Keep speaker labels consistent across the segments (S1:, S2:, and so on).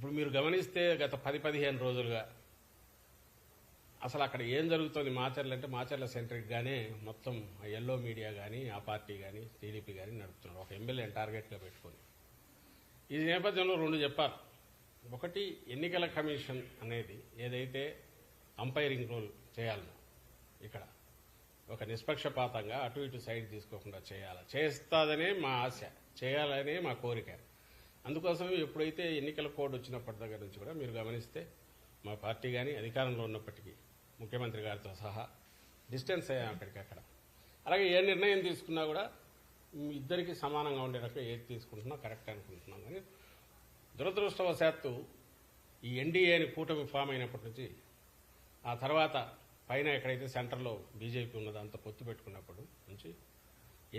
S1: ఇప్పుడు మీరు గమనిస్తే గత 10-15 రోజులుగా అసలు అక్కడ ఏం జరుగుతుంది మాచర్ల అంటే మాచర్ల సెంట్రిక్గానే మొత్తం ఎల్లో మీడియా కానీ ఆ పార్టీ కానీ టీడీపీ కానీ నడుపుతున్నారు. ఒక ఎమ్మెల్యేని టార్గెట్గా పెట్టుకొని. ఈ నేపథ్యంలో రెండు చెప్పారు. ఒకటి, ఎన్నికల కమిషన్ అనేది ఏదైతే అంపైరింగ్ రోల్ చేయాలనో ఇక్కడ ఒక నిష్పక్షపాతంగా అటు ఇటు సైడ్ తీసుకోకుండా చేస్తాదనే మా ఆశ, చేయాలనే మా కోరిక. అందుకోసం ఎప్పుడైతే ఎన్నికల కోడ్ వచ్చినప్పటి దగ్గర నుంచి కూడా మీరు గమనిస్తే మా పార్టీ కానీ అధికారంలో ఉన్నప్పటికీ ముఖ్యమంత్రి గారితో సహా డిస్టెన్స్ అయ్యాం అక్కడికక్కడ. అలాగే ఏ నిర్ణయం తీసుకున్నా కూడా ఇద్దరికి సమానంగా ఉండే రకంగా ఏది తీసుకుంటున్నా కరెక్ట్ అనుకుంటున్నాం. కానీ దురదృష్టవశాత్తు ఈ ఎన్డీఏని కూటమి ఫామ్ అయినప్పటి నుంచి ఆ తర్వాత పైన ఎక్కడైతే సెంటర్లో బీజేపీ ఉన్నదో అంత పొత్తు పెట్టుకున్నప్పుడు నుంచి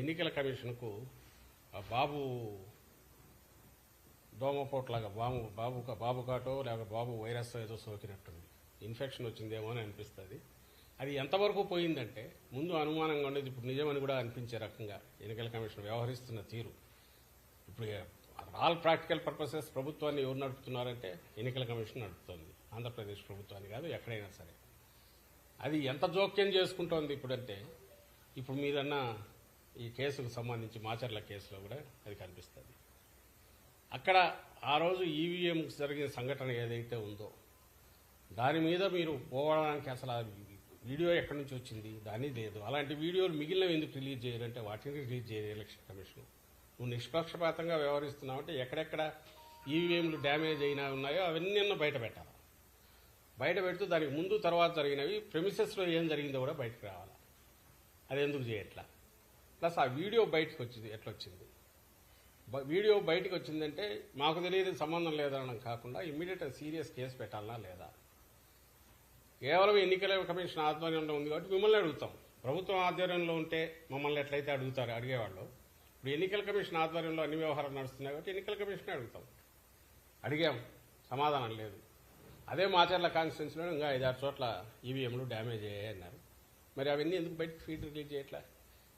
S1: ఎన్నికల కమిషన్కు బాబు దోమపోట్లాగా బాబు కాటో లేక బాబు వైరస్ ఏదో సోకినట్టుంది, ఇన్ఫెక్షన్ వచ్చిందేమో అని అనిపిస్తుంది. అది ఎంతవరకు పోయిందంటే ముందు అనుమానంగా ఉండేది, ఇప్పుడు నిజమని కూడా అనిపించే రకంగా ఎన్నికల కమిషన్ వ్యవహరిస్తున్న తీరు. ఇప్పుడు ఆల్ ప్రాక్టికల్ పర్పసెస్ ప్రభుత్వాన్ని ఎవరు నడుపుతున్నారంటే ఎన్నికల కమిషన్ నడుపుతోంది. ఆంధ్రప్రదేశ్ ప్రభుత్వాన్ని కాదు, ఎక్కడైనా సరే. అది ఎంత జోక్యం చేసుకుంటోంది ఇప్పుడంటే, ఇప్పుడు మీదన్నా ఈ కేసుకు సంబంధించి మాచర్ల కేసులో కూడా అది కనిపిస్తుంది. అక్కడ ఆ రోజు ఈవీఎం జరిగిన సంఘటన ఏదైతే ఉందో దాని మీద మీరు పోవడానికి అసలు ఆ వీడియో ఎక్కడి నుంచి వచ్చింది దాని లేదు. అలాంటి వీడియోలు మిగిలినవి ఎందుకు రిలీజ్ చేయాలంటే వాటిని రిలీజ్ చేయరు ఎలక్షన్ కమిషన్. నువ్వు నిష్పక్షపాతంగా వ్యవహరిస్తున్నావంటే ఎక్కడెక్కడ ఈవీఎంలు డ్యామేజ్ అయినా ఉన్నాయో అవన్నీ బయట పెట్టాలి. బయట పెడుతూ దానికి ముందు తర్వాత జరిగినవి ప్రెమిసెస్లో ఏం జరిగిందో కూడా బయటకు రావాలి. అది ఎందుకు చేయట్లా? ప్లస్ ఆ వీడియో బయటకు వచ్చింది ఎట్లొచ్చింది? వీడియో బయటకు వచ్చిందంటే మాకు తెలియదు, సంబంధం లేదనడం కాకుండా ఇమ్మీడియట్ సీరియస్ కేసు పెట్టాలనా లేదా? కేవలం ఎన్నికల కమిషన్ ఆధ్వర్యంలో ఉంది కాబట్టి మిమ్మల్ని అడుగుతాం. ప్రభుత్వం ఆధ్వర్యంలో ఉంటే మమ్మల్ని ఎట్లయితే అడిగేవాళ్ళు, ఇప్పుడు ఎన్నికల కమిషన్ ఆధ్వర్యంలో అన్ని వ్యవహారాలు నడుస్తున్నాయి కాబట్టి ఎన్నికల కమిషన్ అడుగుతాం. అడిగాం, సమాధానం లేదు. అదే మాచర్ల కాన్స్టిట్యున్సీలో ఇంకా 5-6 చోట్ల ఈవీఎంలు డ్యామేజ్ అయ్యాయి అన్నారు. మరి అవన్నీ ఎందుకు బయటకు ఫీడ్ రిలీజ్ చేయట్లా?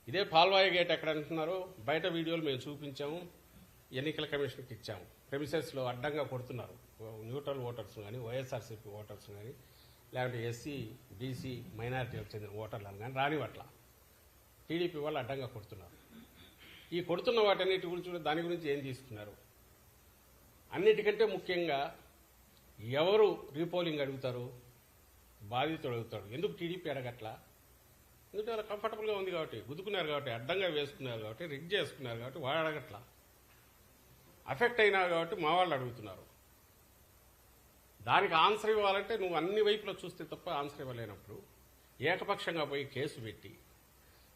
S1: ఇదే పాల్వాయి గేట్ ఎక్కడ అంటున్నారో బయట వీడియోలు మేము చూపించాము, ఎన్నికల కమిషన్కి ఇచ్చాము. ప్రెమిసెస్లో అడ్డంగా కొడుతున్నారు. న్యూట్రల్ ఓటర్స్ కానీ వైఎస్ఆర్సీపీ ఓటర్స్ కానీ లేకపోతే ఎస్సీ బీసీ మైనారిటీలకు చెందిన ఓటర్లను కానీ రానివట్ల టీడీపీ వాళ్ళు అడ్డంగా కొడుతున్నారు. ఈ కొడుతున్న వాటన్నిటి గురించి దాని గురించి ఏం తీసుకున్నారు? అన్నిటికంటే ముఖ్యంగా ఎవరు రీపోలింగ్ అడుగుతారు? బాధితుడు అడుగుతాడు. ఎందుకు టీడీపీ అడగట్లా? ఎందుకంటే వాళ్ళు కంఫర్టబుల్గా ఉంది కాబట్టి, గుద్దుకున్నారు కాబట్టి, అడ్డంగా వేసుకున్నారు కాబట్టి, రిగ్ చేసుకున్నారు కాబట్టి వాడు అడగట్లా. అఫెక్ట్ అయినారు కాబట్టి మా వాళ్ళు అడుగుతున్నారు. దానికి ఆన్సర్ ఇవ్వాలంటే నువ్వు అన్ని వైపులో చూస్తే తప్ప ఆన్సర్ ఇవ్వలేనప్పుడు ఏకపక్షంగా పోయి కేసు పెట్టి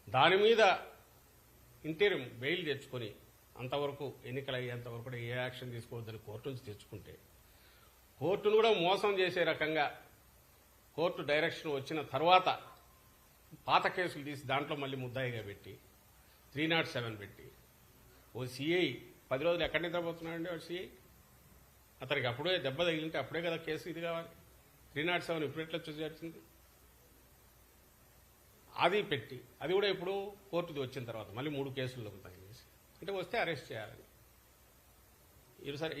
S1: దాని మీద ఇంటీరియం బెయిల్ తెచ్చుకొని అంతవరకు ఎన్నికలు అయ్యేంతవరకు కూడా ఏ యాక్షన్ తీసుకోవద్దని కోర్టు నుంచి తెచ్చుకుంటే, కోర్టును కూడా మోసం చేసే రకంగా కోర్టు డైరెక్షన్ వచ్చిన తర్వాత పాత కేసులు తీసి దాంట్లో మళ్ళీ ముద్దాయిగా పెట్టి 307 పెట్టి ఓ సిఐ 10 రోజులు ఎక్కడ నిద్రపోతున్నాడండి వాడు సిఐ? అతనికి అప్పుడే దెబ్బ తగిలింటే అప్పుడే కదా కేసు ఇది కావాలి. 307 ఇప్పుడు ఎట్లా చేర్చింది? అది పెట్టి అది కూడా ఇప్పుడు కోర్టుది వచ్చిన తర్వాత మళ్ళీ 3 కేసుల్లో తగిలేసి అంటే వస్తే అరెస్ట్ చేయాలని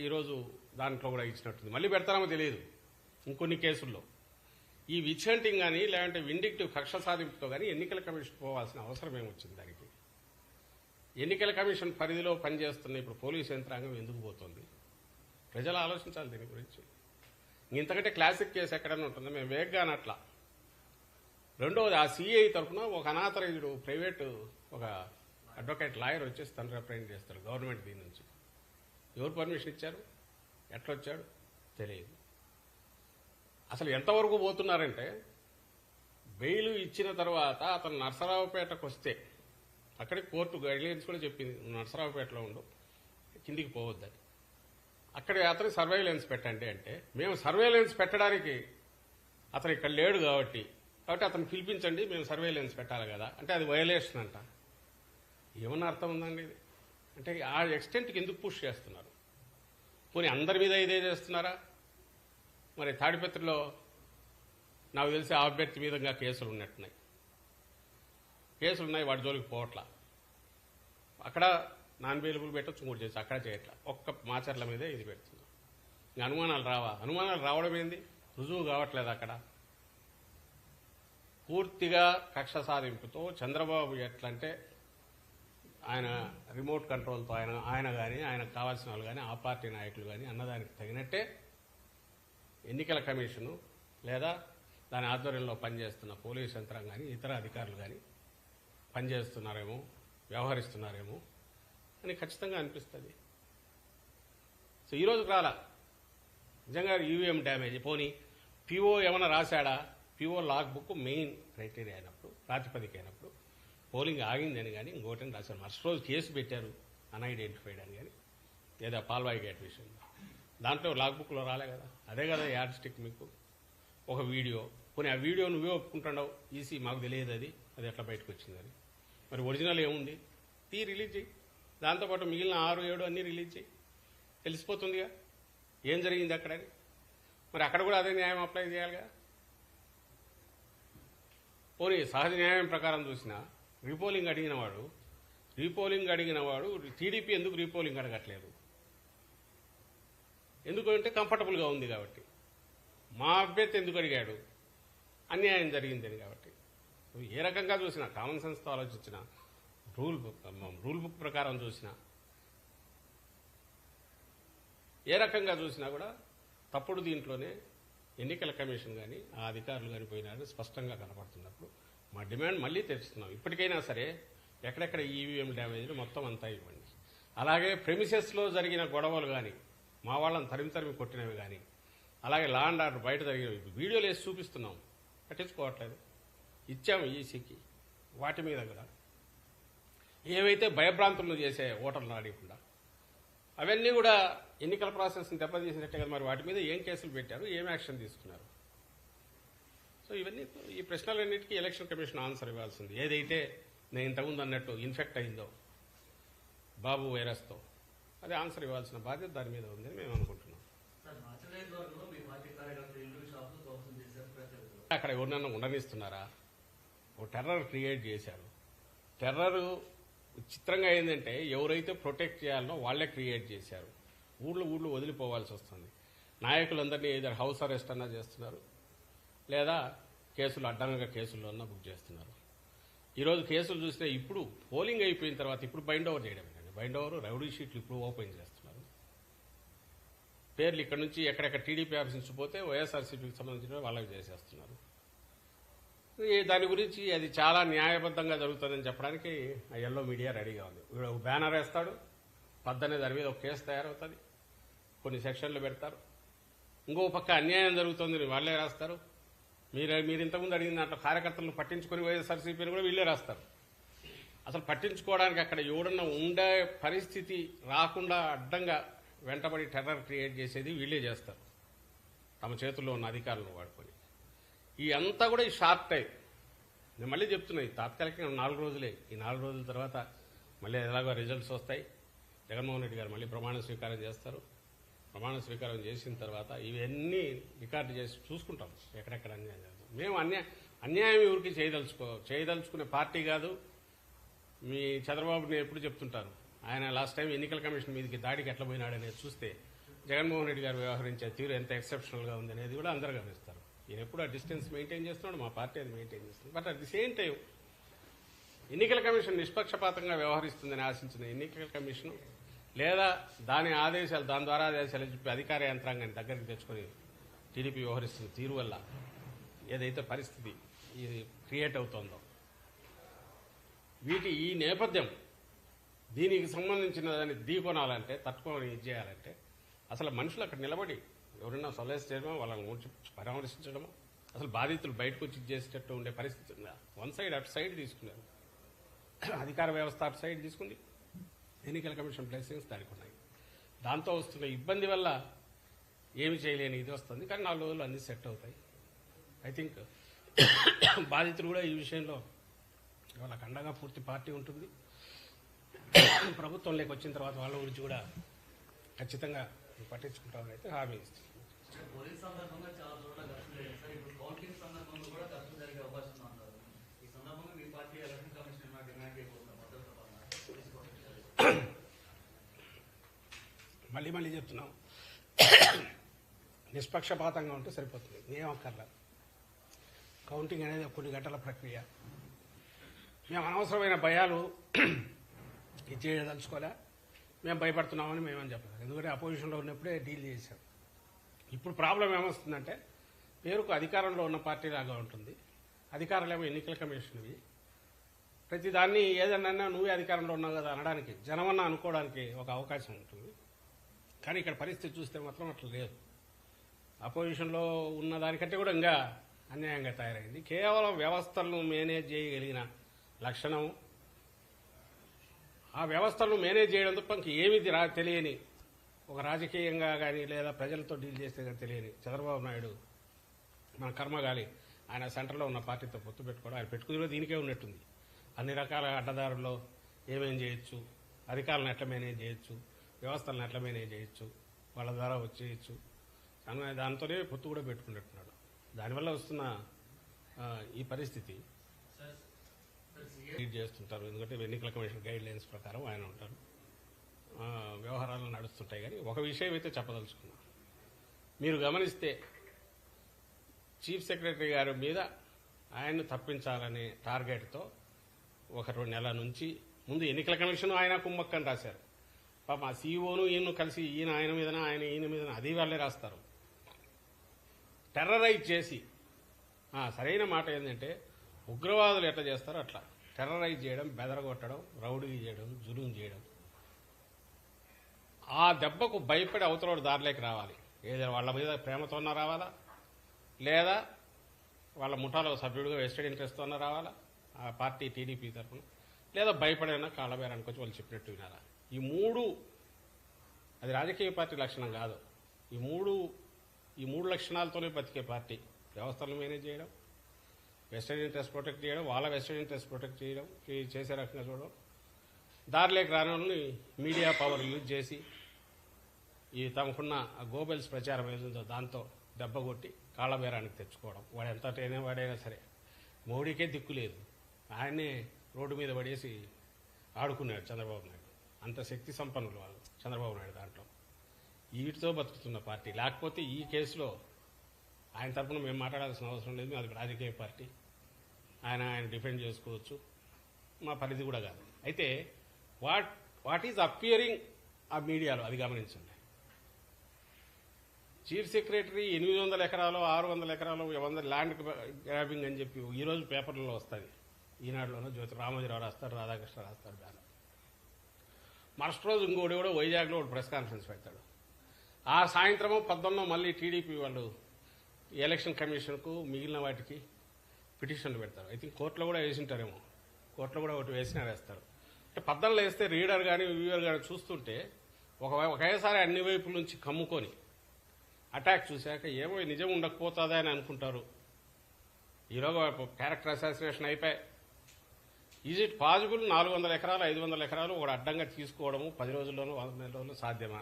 S1: ఈరోజు దాంట్లో కూడా ఇచ్చినట్టుంది. మళ్ళీ పెడతారో తెలియదు ఇంకొన్ని కేసుల్లో. ఈ విచ్-హంటింగ్ కానీ లేదంటే విండిక్టివ్ కక్ష సాధింపుతో కానీ ఎన్నికల కమిషన్ పోవాల్సిన అవసరం ఏమొచ్చింది? దానికి ఎన్నికల కమిషన్ పరిధిలో పనిచేస్తున్న ఇప్పుడు పోలీసు యంత్రాంగం ఎందుకు పోతుంది? ప్రజలు ఆలోచించాలి దీని గురించి. ఇంతకంటే క్లాసిక్ కేసు ఎక్కడన్నా ఉంటుందో మేము వేగ్గా అనట్లా. రెండవది, ఆ సిఐ తరఫున ఒక అనాథరైజ్డ్ ప్రైవేటు ఒక అడ్వకేట్ లాయర్ వచ్చేసి తను రిప్రజెంట్ చేస్తాడు గవర్నమెంట్ దీని నుంచి. ఎవరు పర్మిషన్ ఇచ్చారు? ఎట్లొచ్చాడు తెలియదు. అసలు ఎంతవరకు పోతున్నారంటే బెయిల్ ఇచ్చిన తర్వాత అతను నర్సరావుపేటకు వస్తే అక్కడికి కోర్టు గైడ్లైన్స్ కూడా చెప్పింది, నర్సరావుపేటలో ఉండు, కిందికి పోవద్దని. అక్కడ అతను సర్వేలెన్స్ పెట్టండి అంటే మేము సర్వేలెన్స్ పెట్టడానికి అతను ఇక్కడ లేడు కాబట్టి అతను పిలిపించండి, మేము సర్వేలెన్స్ పెట్టాలి కదా అంటే అది వయలేషన్ అంట. ఏమన్నా అర్థం ఉందండి ఇది? అంటే ఆ ఎక్స్టెంట్కి ఎందుకు పుష్ చేస్తున్నారు? పోనీ అందరి మీద ఇదే చేస్తున్నారా? మరి తాడిపత్రిలో నాకు తెలిసి ఆ అభ్యర్థి మీద కేసులు ఉన్నట్టున్నాయి. వాడి జోలికి పోవట్లా. అక్కడ నాన్ అవైలబుల్ పెట్టచ్చు, 3 చేసి అక్కడ చేయట్లా. ఒక్క మాచర్ల మీదే ఇది పెడుతుంది. ఇంకా అనుమానాలు రావా? అనుమానాలు రావడం ఏంది? రుజువు కావట్లేదు అక్కడ. పూర్తిగా కక్ష సాధింపుతో చంద్రబాబు ఎట్లంటే ఆయన రిమోట్ కంట్రోల్తో ఆయన కానీ ఆయనకు కావాల్సిన వాళ్ళు కానీ ఆ పార్టీ నాయకులు కానీ అన్నదానికి తగినట్టే ఎన్నికల కమిషను లేదా దాని ఆధ్వర్యంలో పనిచేస్తున్న పోలీస్ యంత్రాంగం కానీ ఇతర అధికారులు కానీ పనిచేస్తున్నారేమో, వ్యవహరిస్తున్నారేమో అని ఖచ్చితంగా అనిపిస్తుంది. సో ఈరోజు రాలా నిజంగా ఈవీఎం డ్యామేజ్. పోనీ పిఓ ఏమైనా రాశాడా? PO log book main criteria అయినప్పుడు, ప్రాతిపదిక అయినప్పుడు పోలింగ్ ఆగిందని కానీ ఇంకోటని రాశారు. మరుసటి రోజు కేసు పెట్టారు అన్ఐడెంటిఫైడ్ అని కానీ, లేదా పాల్వాయి గేట్ విషయంలో. దాంట్లో లాగ్ బుక్లో రాలే కదా. అదే కదా యాడ్ స్టిక్ మీకు. ఒక వీడియో, పోనీ ఆ వీడియో నువ్వే ఒప్పుకుంటున్నావు, ఈసీ మాకు తెలియదు అది ఎట్లా బయటకు వచ్చిందని. మరి ఒరిజినల్ ఏముంది? రిలీజ్ చేయి. దాంతోపాటు మిగిలిన 6, 7 అన్నీ రిలీజ్ చేయి. తెలిసిపోతుందిగా ఏం జరిగింది అక్కడని. మరి అక్కడ కూడా అదే న్యాయం అప్లై చేయాలిగా. పోనీ సహజ న్యాయం ప్రకారం చూసినా రీపోలింగ్ అడిగిన వాడు టీడీపీ ఎందుకు రీపోలింగ్ అడగట్లేదు? ఎందుకంటే కంఫర్టబుల్గా ఉంది కాబట్టి. మా అభ్యర్థి ఎందుకు అడిగాడు? అన్యాయం జరిగిందని కాబట్టి. ఏ రకంగా చూసినా, కామన్ సెన్స్తో ఆలోచించిన, రూల్ బుక్ ప్రకారం చూసినా, ఏ రకంగా చూసినా కూడా తప్పుడు దీంట్లోనే ఎన్నికల కమిషన్ కానీ ఆ అధికారులు కానీ పోయినారని స్పష్టంగా కనపడుతున్నప్పుడు మా డిమాండ్ మళ్ళీ తెరుస్తున్నాం. ఇప్పటికైనా సరే ఎక్కడెక్కడ ఈవీఎం డ్యామేజ్లు మొత్తం అంతా ఇవ్వండి. అలాగే ప్రెమిసెస్లో జరిగిన గొడవలు కానీ, మా వాళ్ళని తరిమి కొట్టినవి కానీ, అలాగే లా అండ్ ఆర్డర్ బయట జరిగినవి వీడియోలు వేసి చూపిస్తున్నాం, పట్టించుకోవట్లేదు. ఇచ్చాము ఈసీకి. వాటి మీద కూడా ఏవైతే భయభ్రాంతులను చేసే ఓటర్లను అడగకుండా అవన్నీ కూడా ఎన్నికల ప్రాసెస్ని దెబ్బతీసినట్టే కదా. మరి వాటి మీద ఏం కేసులు పెట్టారు, ఏం యాక్షన్ తీసుకున్నారు? సో ఇవన్నీ, ఈ ప్రశ్నలన్నిటికీ ఎలక్షన్ కమిషన్ ఆన్సర్ ఇవ్వాల్సింది. ఏదైతే నేను ఇంతకుముందు అన్నట్టు ఇన్ఫెక్ట్ అయిందో బాబు వైరస్తో, అదే ఆన్సర్ ఇవ్వాల్సిన బాధ్యత దాని మీద ఉందని మేము అనుకుంటున్నాం. అక్కడ ఎవరినన్నా ఉండనిస్తున్నారా? ఓ టెర్రర్ క్రియేట్ చేశారు. టెర్రర్ చిత్రంగా ఏంటంటే ఎవరైతే ప్రొటెక్ట్ చేయాలనో వాళ్లే క్రియేట్ చేశారు. ఊళ్ళు వదిలిపోవాల్సి వస్తుంది. నాయకులందరినీ ఏదో హౌస్ అరెస్ట్ అన్నా చేస్తున్నారు, లేదా కేసులు అడ్డంగా కేసుల్లో అన్నా బుక్ చేస్తున్నారు. ఈరోజు కేసులు చూసినా ఇప్పుడు పోలింగ్ అయిపోయిన తర్వాత ఇప్పుడు బైండ్ ఓవర్ చేయడమేనండి. బైండ్ ఓవర్ రౌడీ షీట్లు ఇప్పుడు ఓపెన్ చేస్తున్నారు. పేర్లు ఇక్కడ నుంచి ఎక్కడెక్కడ టీడీపీ ఆఫీస్ నుంచి పోతే వైఎస్ఆర్సీపీకి సంబంధించిన వాళ్ళకి చేసేస్తున్నారు. దాని గురించి అది చాలా న్యాయబద్ధంగా జరుగుతుందని చెప్పడానికి ఆ ఎల్లో మీడియా రెడీగా ఉంది. వీడు ఒక బ్యానర్ వేస్తాడు, పద్దనే దాని మీద ఒక కేసు తయారవుతుంది, కొన్ని సెక్షన్లు పెడతారు. ఇంకో పక్క అన్యాయం జరుగుతుంది వాళ్ళే రాస్తారు. మీరు ఇంతకుముందు అడిగిన దాంట్లో కార్యకర్తలను పట్టించుకుని వైఎస్ఆర్సీపీని కూడా వీళ్ళే రాస్తారు. అసలు పట్టించుకోవడానికి అక్కడ ఎవడన్నా ఉండే పరిస్థితి రాకుండా అడ్డంగా వెంటబడి టెర్రర్ క్రియేట్ చేసేది వీళ్ళే చేస్తారు, తమ చేతుల్లో ఉన్న అధికారులను వాడుకొని. ఈ అంతా కూడా ఈ షార్ట్ టైం. నేను మళ్ళీ చెప్తున్నా, ఈ తాత్కాలికంగా 4 రోజులే. ఈ 4 రోజుల తర్వాత మళ్ళీ ఎలాగో రిజల్ట్స్ వస్తాయి. జగన్మోహన్ రెడ్డి గారు మళ్ళీ ప్రమాణ స్వీకారం చేస్తారు. ప్రమాణ స్వీకారం చేసిన తర్వాత ఇవన్నీ రికార్డు చేసి చూసుకుంటాం ఎక్కడెక్కడ అన్యాయం జరుగుతుంది. మేము అన్యాయం ఎవరికి చేయదలుచుకునే పార్టీ కాదు. మీ చంద్రబాబుని ఎప్పుడు చెప్తుంటారు, ఆయన లాస్ట్ టైం ఎన్నికల కమిషన్ మీదకి దాడికి ఎట్లా పోయినాడనేది చూస్తే జగన్మోహన్ రెడ్డి గారు వ్యవహరించే తీరు ఎంత ఎక్సెప్షనల్గా ఉంది అనేది కూడా అందరూ గమనిస్తారు. ఈయన ఎప్పుడు ఆ డిస్టెన్స్ మెయింటైన్ చేస్తున్నాడు, మా పార్టీ అది మెయింటైన్ చేస్తుంది. But at the same time ఎన్నికల కమిషన్ నిష్పక్షపాతంగా వ్యవహరిస్తుందని ఆశించిన ఎన్నికల కమిషన్ లేదా దాని ద్వారా ఆదేశాలు చెప్పి అధికార యంత్రాంగాన్ని దగ్గరికి తెచ్చుకొని టీడీపీ వ్యవహరిస్తున్న తీరు వల్ల ఏదైతే పరిస్థితి ఇది క్రియేట్ అవుతుందో, ఈ నేపథ్యం దీనికి సంబంధించిన దాన్ని ఢీకొనాలంటే, తట్టుకొని ఇది చేయాలంటే అసలు మనుషులు అక్కడ నిలబడి ఎవరైనా సొలైజ్ చేయడమో, వాళ్ళని పరామర్శించడమో, అసలు బాధితులు బయటకు వచ్చి చేసేటట్టు ఉండే పరిస్థితి ఉందా? వన్ సైడ్ అటు సైడ్ తీసుకున్నారు. అధికార వ్యవస్థ అటు సైడ్ తీసుకుంది, ఎన్నికల కమిషన్ బ్లెస్సింగ్స్ దానికి ఉన్నాయి. దాంతో వస్తున్న ఇబ్బంది వల్ల ఏమి చేయలేని ఇది వస్తుంది. కానీ 4 రోజులు అన్ని సెట్ అవుతాయి. ఐ థింక్ బాధితులు కూడా ఈ విషయంలో వాళ్ళకి అండగా పూర్తి పార్టీ ఉంటుంది. ప్రభుత్వంలోకి వచ్చిన తర్వాత వాళ్ళ గురించి కూడా ఖచ్చితంగా పట్టించుకుంటామని అయితే హామీ ఇస్తుంది. మళ్ళీ చెప్తున్నాం, నిష్పక్షపాతంగా ఉంటే సరిపోతుంది, ఏం అక్కర్లా. కౌంటింగ్ అనేది కొన్ని గంటల ప్రక్రియ. మేము అనవసరమైన భయాలు ఇది చేయదలుచుకోలే, మేము భయపడుతున్నామని మేమని చెప్పలేదు. ఎందుకంటే అపోజిషన్లో ఉన్నప్పుడే డీల్ చేశాం. ఇప్పుడు ప్రాబ్లం ఏమొస్తుందంటే పేరుకు అధికారంలో ఉన్న పార్టీ లాగా ఉంటుంది, అధికారులేమో ఎన్నికల కమిషన్వి. ప్రతిదాన్ని ఏదన్నా నువ్వే అధికారంలో ఉన్నావు కదా అనడానికి, జనమన్నా అనుకోవడానికి ఒక అవకాశం ఉంటుంది. కానీ ఇక్కడ పరిస్థితి చూస్తే మాత్రం అట్లా లేదు. అపోజిషన్లో ఉన్న దానికంటే కూడా ఇంకా అన్యాయంగా తయారైంది. కేవలం వ్యవస్థలను మేనేజ్ చేయగలిగిన లక్షణం, ఆ వ్యవస్థలను మేనేజ్ చేయడం తప్ప ఇంకేమీ తెలియని, ఒక రాజకీయంగా కానీ లేదా ప్రజలతో డీల్ చేస్తే కానీ తెలియని చంద్రబాబు నాయుడు మన కర్మగాలి ఆయన సెంటర్లో ఉన్న పార్టీతో పొత్తు పెట్టుకోవడం, ఆయన పెట్టుకుని దీనికే ఉన్నట్టుంది. అన్ని రకాల అడ్డదారుల్లో ఏమేం చేయొచ్చు, అధికారులను ఎట్లా మేనేజ్ చేయొచ్చు, వ్యవస్థలను ఎట్లా మేనేజ్ చేయొచ్చు, వాళ్ళ ద్వారా వచ్చేయచ్చు అని దాంతోనే పొత్తు కూడా పెట్టుకున్నట్టున్నాడు. దానివల్ల వస్తున్న ఈ పరిస్థితి లీడ్ చేస్తుంటారు. ఎందుకంటే ఎన్నికల కమిషన్ గైడ్ లైన్స్ ప్రకారం ఆయన ఉంటారు, వ్యవహారాలు నడుస్తుంటాయి. కానీ ఒక విషయం అయితే చెప్పదలుచుకున్నాం, మీరు గమనిస్తే చీఫ్ సెక్రటరీ గారి మీద ఆయన్ను తప్పించాలనే టార్గెట్తో ఒక 2 నెలల నుంచి ముందు ఎన్నికల కమిషన్ ఆయన కుమ్మక్కని రాశారు. పాప ఆ సీఈఓను ఈయన కలిసి ఆయన మీదన ఆయన ఈయన మీదన అది వాళ్ళే రాస్తారు. టెర్రరైజ్ చేసి, సరైన మాట ఏంటంటే ఉగ్రవాదులు ఎట్లా చేస్తారో అట్లా టెర్రరైజ్ చేయడం, బెదరగొట్టడం, రౌడీ చేయడం, జులుం చేయడం. ఆ దెబ్బకు భయపడి అవతలోడు దారిలోకి రావాలి. ఏదో వాళ్ళ మీద ప్రేమతోన్నా రావాలా, లేదా వాళ్ళ ముఠాలో సభ్యుడిగా వెస్టెడ్ ఇంట్రెస్ట్తోన్నా రావాలా ఆ పార్టీ టీడీపీ తరఫున, లేదా భయపడైనా కాళ్ళబేరానికి వచ్చి వాళ్ళు చెప్పినట్టు వినాలా. ఈ మూడు, అది రాజకీయ పార్టీ లక్షణం కాదు. ఈ మూడు లక్షణాలతోనే బతికే పార్టీ. వ్యవస్థలను మేనేజ్ చేయడం, వెస్టెడ్ ఇంట్రెస్ట్ ప్రొటెక్ట్ చేయడం, వాళ్ళ వెస్టెడ్ ఇంట్రెస్ట్ ప్రొటెక్ట్ చేయడం, చేసే రకంగా చూడడం, దారిలోకి రాని వాళ్ళని మీడియా పవర్ యూజ్ చేసి ఈ తమకున్న గోబెల్స్ ప్రచారం ఏదో దాంతో దెబ్బ కొట్టి కాళ్ళబేరానికి తెచ్చుకోవడం. వాడు ఎంత వాడైనా సరే, మోడీకే దిక్కు లేదు, ఆయన్నే రోడ్డు మీద పడేసి ఆడుకున్నాడు చంద్రబాబు నాయుడు. అంత శక్తి సంపన్నులు వాళ్ళు చంద్రబాబు నాయుడు దాంట్లో. వీటితో బతుకుతున్న పార్టీ. లేకపోతే ఈ కేసులో ఆయన తరఫున మేము మాట్లాడాల్సిన అవసరం లేదు, అది రాజకీయ పార్టీ, ఆయన డిఫెండ్ చేసుకోవచ్చు, మా పరిధి కూడా కాదు. అయితే వాట్ ఈజ్ అపియరింగ్ ఆ మీడియాలో అది గమనించండి. చీఫ్ సెక్రటరీ 800 ఎకరాలు, 600 ఎకరాలు, 100 ల్యాండ్ గ్రాబింగ్ అని చెప్పి ఈరోజు పేపర్లలో వస్తుంది. ఈనాడులోనూ జ్యోతి రామోజీరావు రాస్తాడు, రాధాకృష్ణ రాస్తాడు. బ్యానర్ మరుసటి రోజు ఇంకోటి కూడా వైజాగ్లో ఒక ప్రెస్ కాన్ఫరెన్స్ పెడతాడు. ఆ సాయంత్రము 11 మళ్ళీ టీడీపీ వాళ్ళు ఎలక్షన్ కమిషన్కు మిగిలిన వాటికి పిటిషన్లు పెడతారు. ఐ థింక్ కోర్టులో కూడా వేసింటారేమో, కోర్టులో కూడా ఒకటి వేసినా వేస్తారు. అంటే 14 వేస్తే రీడర్ కానీ వ్యూవర్ కానీ చూస్తుంటే ఒకేసారి అన్ని వైపుల నుంచి కమ్ముకొని అటాక్ చూశాక ఏమో నిజం ఉండకపోతుందా అని అనుకుంటారు. ఈరోజు క్యారెక్టర్ అసాసినేషన్ అయిపోయి, ఈజ్ ఇట్ పాసిబుల్ 400 ఎకరాలు 500 ఎకరాలు ఒక అడ్డంగా తీసుకోవడము 10 రోజుల్లోనూ 100 రోజుల్లో సాధ్యమా?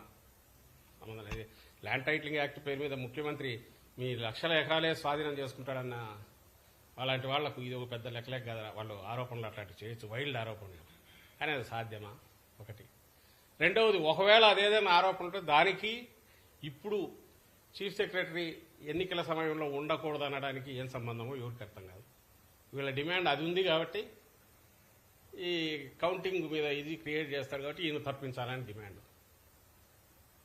S1: ల్యాండ్ టైటిలింగ్ యాక్ట్ పేరు మీద ముఖ్యమంత్రి మీ లక్షల ఎకరాలే స్వాధీనం చేసుకుంటాడన్న అలాంటి వాళ్లకు ఇది ఒక పెద్ద లెక్కలేక కదా, వాళ్ళు ఆరోపణలు అట్లాంటివి చేయొచ్చు, వైల్డ్ ఆరోపణలు. కానీ అది సాధ్యమా? ఒకటి. రెండవది, ఒకవేళ అదేదైనా ఆరోపణ ఉంటే దానికి ఇప్పుడు చీఫ్ సెక్రటరీ ఎన్నికల సమయంలో ఉండకూడదు అనడానికి ఏం సంబంధమో ఎవరికి అర్థం కాదు. వీళ్ళ డిమాండ్ అది ఉంది కాబట్టి ఈ కౌంటింగ్ మీద ఇది క్రియేట్ చేస్తారు కాబట్టి ఈయన తప్పించాలని డిమాండ్.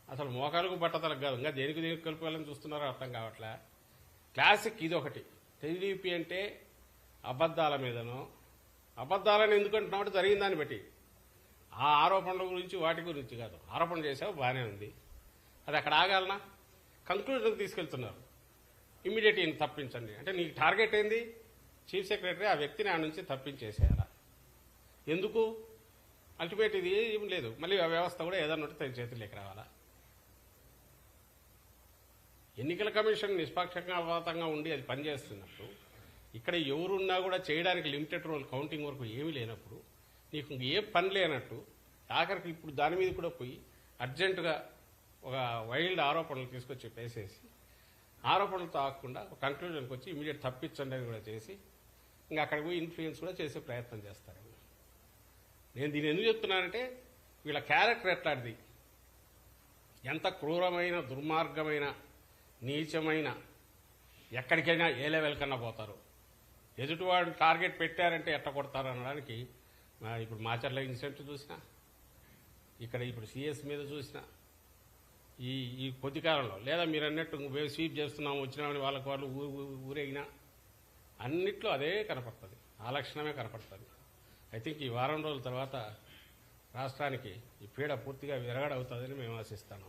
S1: అసలు మోకాలకు బట్టతలకు కాదు, ఇంకా దేనికి కలుపుకోవాలని చూస్తున్నారో అర్థం కావట్లే. క్లాసిక్ ఇది ఒకటి. టీడీపీ అంటే అబద్దాల మీదనో, అబద్దాలని ఎందుకంటున్నావు జరిగిన దాన్ని బట్టి, ఆ ఆరోపణల గురించి వాటి గురించి కాదు. ఆరోపణ చేసావు బాగానే ఉంది, అది అక్కడ ఆగాలనా? కంక్లూజన్కి తీసుకెళ్తున్నారు. ఇమ్మీడియట్ ఈయన తప్పించండి అంటే నీకు టార్గెట్ ఏంది? చీఫ్ సెక్రటరీ ఆ వ్యక్తిని ఆ నుంచి తప్పించేసేయాలా? ఎందుకు? అల్టిమేట్ ఇది ఏం లేదు, మళ్ళీ ఆ వ్యవస్థ కూడా ఏదన్నా ఉంటే తన చేతుల్లోకి రావాలా? ఎన్నికల కమిషన్ నిష్పక్షపాతంగా ఉండి అది పనిచేస్తున్నప్పుడు, ఇక్కడ ఎవరున్నా కూడా చేయడానికి లిమిటెడ్ రోల్ కౌంటింగ్ వరకు ఏమీ లేనప్పుడు, నీకు ఏ పని లేనట్టు ఆఖరికి ఇప్పుడు దాని మీద కూడా పోయి అర్జెంటుగా ఒక వైల్డ్ ఆరోపణలు తీసుకొచ్చి పేసేసి ఆరోపణలతో ఆగకుండా ఒక కంక్లూజన్కి వచ్చి ఇమీడియట్ తప్పించండి అని కూడా చేసి ఇంకా అక్కడికి పోయి ఇన్ఫ్లుయెన్స్ కూడా చేసే ప్రయత్నం చేస్తారు. నేను దీన్ని ఎందుకు చెప్తున్నానంటే వీళ్ళ క్యారెక్టర్ ఎట్లాంటిది, ఎంత క్రూరమైన దుర్మార్గమైన నీచమైన ఎక్కడికైనా ఏ లెవెల్ కన్నా పోతారు. ఎదుటివాడు టార్గెట్ పెట్టారంటే ఎట్ట కొడతారు అనడానికి ఇప్పుడు మాచర్ల ఇన్సిడెంట్ చూసినా, ఇక్కడ ఇప్పుడు సిఎస్ మీద చూసినా, ఈ కొద్ది కాలంలో లేదా మీరు అన్నట్టు మేము స్వీప్ చేస్తున్నాము వచ్చినామని వాళ్ళకి వాళ్ళు ఊరేగినా అన్నిట్లో అదే కనపడుతుంది, ఆ లక్షణమే కనపడుతుంది. ఐ థింక్ ఈ వారం రోజుల తర్వాత రాష్ట్రానికి ఈ పీడ పూర్తిగా విరగడవుతుందని మేము ఆశిస్తాను.